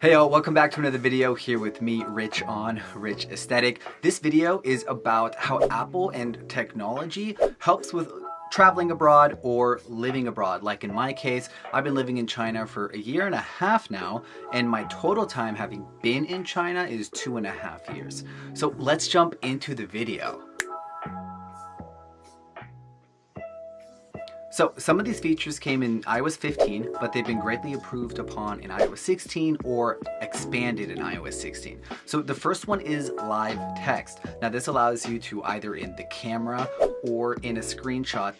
Hey y'all, welcome back to another video here with me, Rich on Rich Aesthetic. This video is about how Apple and technology helps with traveling abroad or living abroad. Like in my case, I've been living in China for a year and a half now, and my total time having been in China is 2.5 years. So let's jump into the video. So some of these features came in iOS 15, but they've been greatly improved upon in iOS 16 or expanded in iOS 16. So the first one is live text. Now this allows you to either in the camera or in a screenshot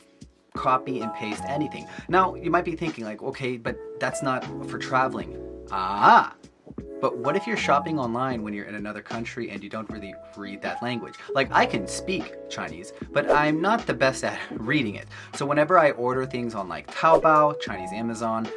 copy and paste anything. Now you might be thinking like, okay, but that's not for traveling. But what if you're shopping online when you're in another country and you don't really read that language? Like I can speak Chinese, but I'm not the best at reading it. So whenever I order things on like Taobao, Chinese Amazon,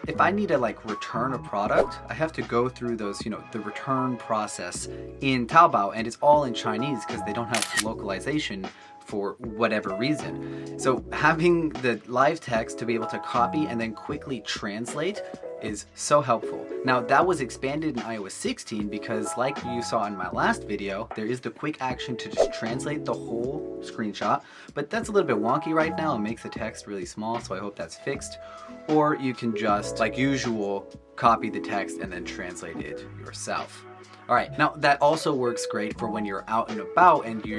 if I need to like return a product, I have to go through those, the return process in Taobao, and it's all in Chinese because they don't have localization for whatever reason. So having the live text to be able to copy and then quickly translate is so helpful. Now that was expanded in iOS 16 because like you saw in my last video, there is the quick action to just translate the whole screenshot, but that's a little bit wonky right now and makes the text really small, so I hope that's fixed. Or you can just, like usual, copy the text and then translate it yourself. Alright, now that also works great for when you're out and about and you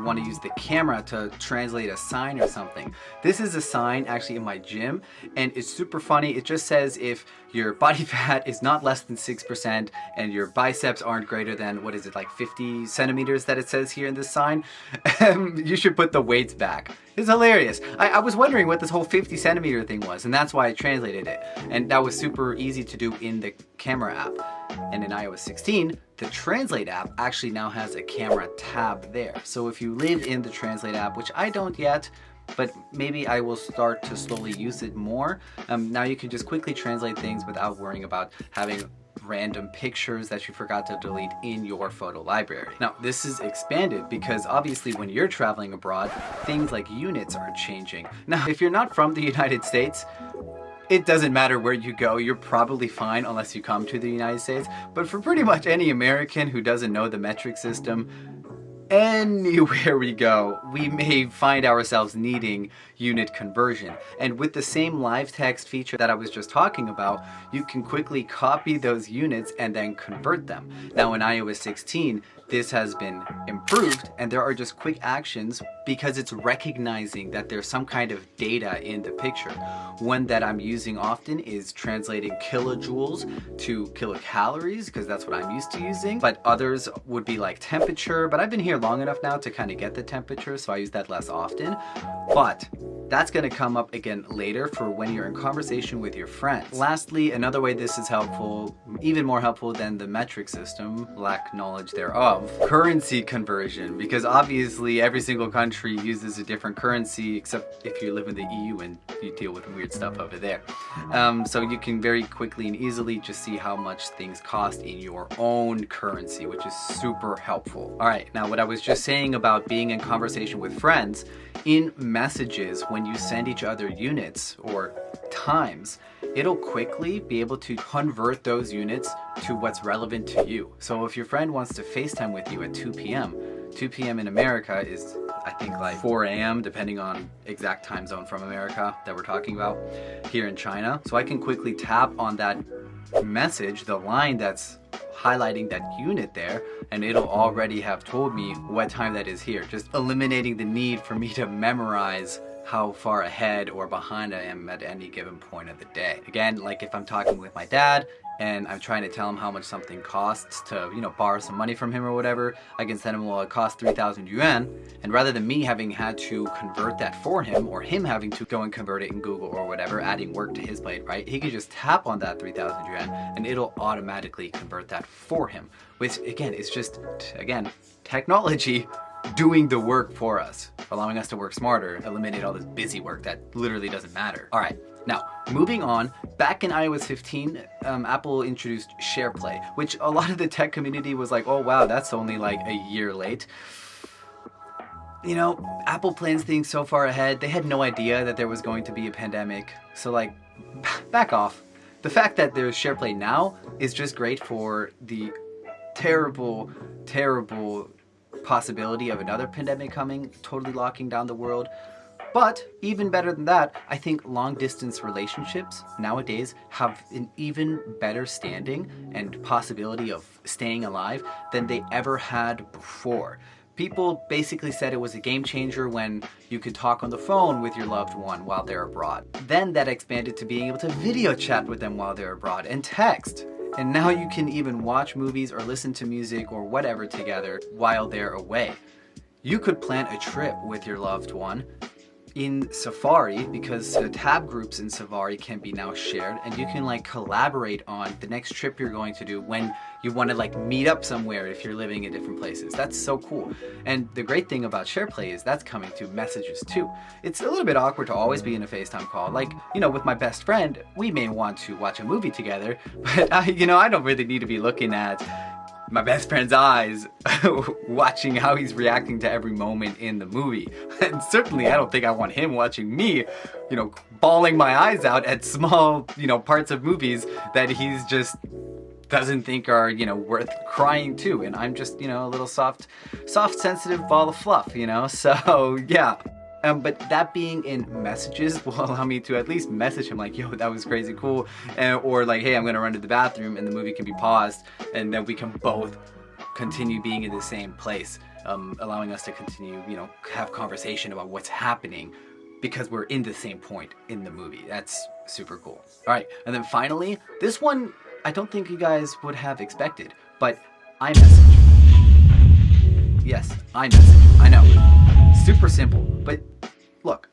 want to use the camera to translate a sign or something. This is a sign actually in my gym, and it's super funny. It just says if your body fat is not less than 6% and your biceps aren't greater than, what is it, like 50 centimeters that it says here in this sign, you should put the weights back. It's hilarious. I was wondering what this whole 50 centimeter thing was, and that's why I translated it. And that was super easy to do in the camera app. And in iOS 16, the Translate app actually now has a camera tab there. So if you live in the Translate app, which I don't yet, but maybe I will start to slowly use it more, now you can just quickly translate things without worrying about having random pictures that you forgot to delete in your photo library. Now this is expanded because obviously when you're traveling abroad, things like units are changing. Now if you're not from the United States, it doesn't matter where you go, you're probably fine unless you come to the United States. But for pretty much any American who doesn't know the metric system, anywhere we go, we may find ourselves needing unit conversion. And with the same live text feature that I was just talking about, you can quickly copy those units and then convert them. Now in iOS 16, this has been improved, and there are just quick actions because it's recognizing that there's some kind of data in the picture. One that I'm using often is translating kilojoules to kilocalories because that's what I'm used to using, but others would be like temperature, but I've been here long enough now to kind of get the temperature, so I use that less often. But that's going to come up again later for when you're in conversation with your friends. Lastly, another way this is helpful, even more helpful than the metric system, lack knowledge thereof, currency conversion, because obviously every single country uses a different currency except if you live in the EU and you deal with weird stuff over there. So you can very quickly and easily just see how much things cost in your own currency, which is super helpful. Alright, now what I was just saying about being in conversation with friends, in messages when you send each other units or times, it'll quickly be able to convert those units to what's relevant to you. So if your friend wants to FaceTime with you at 2 p.m., 2 p.m. in America is, I think, like 4 a.m. depending on exact time zone from America that we're talking about here in China. So I can quickly tap on that message, the line that's highlighting that unit there, and it'll already have told me what time that is here, just eliminating the need for me to memorize how far ahead or behind I am at any given point of the day. Again, like if I'm talking with my dad and I'm trying to tell him how much something costs to, borrow some money from him or whatever, I can send him, well, it costs 3,000 yuan, and rather than me having had to convert that for him or him having to go and convert it in Google or whatever, adding work to his plate, right? He can just tap on that 3,000 yuan and it'll automatically convert that for him, which again is just, technology doing the work for us, allowing us to work smarter, eliminate all this busy work that literally doesn't matter. All right, now moving on, back in iOS 15, Apple introduced SharePlay, which a lot of the tech community was like, oh wow, that's only like a year late. Apple plans things so far ahead, they had no idea that there was going to be a pandemic, so like, back off. the fact that there's SharePlay now is just great for the terrible, terrible possibility of another pandemic coming, totally locking down the world. But even better than that, I think long distance relationships nowadays have an even better standing and possibility of staying alive than they ever had before. People basically said it was a game changer when you could talk on the phone with your loved one while they're abroad. Then that expanded to being able to video chat with them while they're abroad and text. And now you can even watch movies or listen to music or whatever together while they're away. You could plan a trip with your loved one in Safari, because the tab groups in Safari can be now shared, and you can like collaborate on the next trip you're going to do when you want to like meet up somewhere if you're living in different places. That's so cool. And the great thing about SharePlay is that's coming to messages too. It's a little bit awkward to always be in a FaceTime call. Like, you know, with my best friend, we may want to watch a movie together, but I don't really need to be looking at my best friend's eyes watching how he's reacting to every moment in the movie. And certainly I don't think I want him watching me, bawling my eyes out at small, parts of movies that he's just doesn't think are, worth crying to. And I'm just, a little soft, sensitive ball of fluff, So yeah. But that being in messages will allow me to at least message him like, yo, that was crazy cool. Or like, hey, I'm gonna run to the bathroom, and the movie can be paused, and then we can both continue being in the same place, allowing us to continue, have conversation about what's happening because we're in the same point in the movie. That's super cool. All right, and then finally, this one I don't think you guys would have expected, but iMessage. Yes, iMessage, I know. Super simple, but look,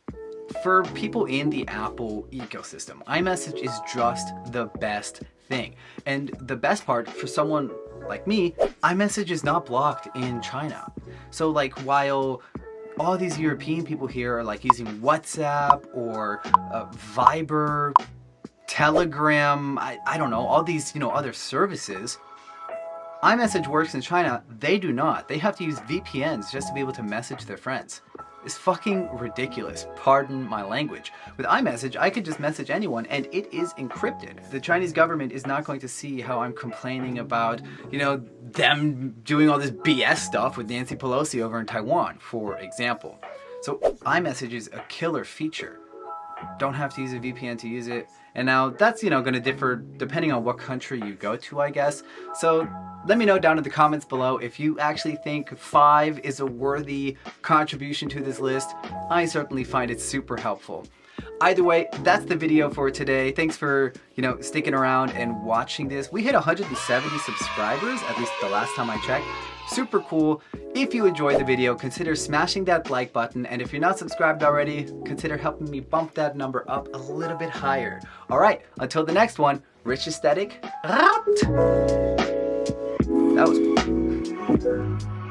for people in the Apple ecosystem, iMessage is just the best thing. And the best part for someone like me, iMessage is not blocked in China. So like while all these European people here are like using WhatsApp or Viber, Telegram, I don't know, all these, other services, iMessage works in China. They do not. They have to use VPNs just to be able to message their friends. It's fucking ridiculous. Pardon my language. With iMessage, I could just message anyone and it is encrypted. The Chinese government is not going to see how I'm complaining about, them doing all this BS stuff with Nancy Pelosi over in Taiwan, for example. So iMessage is a killer feature. Don't have to use a VPN to use it. And now that's, going to differ depending on what country you go to, I guess. So let me know down in the comments below if you actually think 5 is a worthy contribution to this list. I certainly find it super helpful. Either way, that's the video for today. Thanks for, sticking around and watching this. We hit 170 subscribers, at least the last time I checked. Super cool. If you enjoyed the video, consider smashing that like button. And if you're not subscribed already, consider helping me bump that number up a little bit higher. All right, until the next one, Rich Aesthetic. That was cool.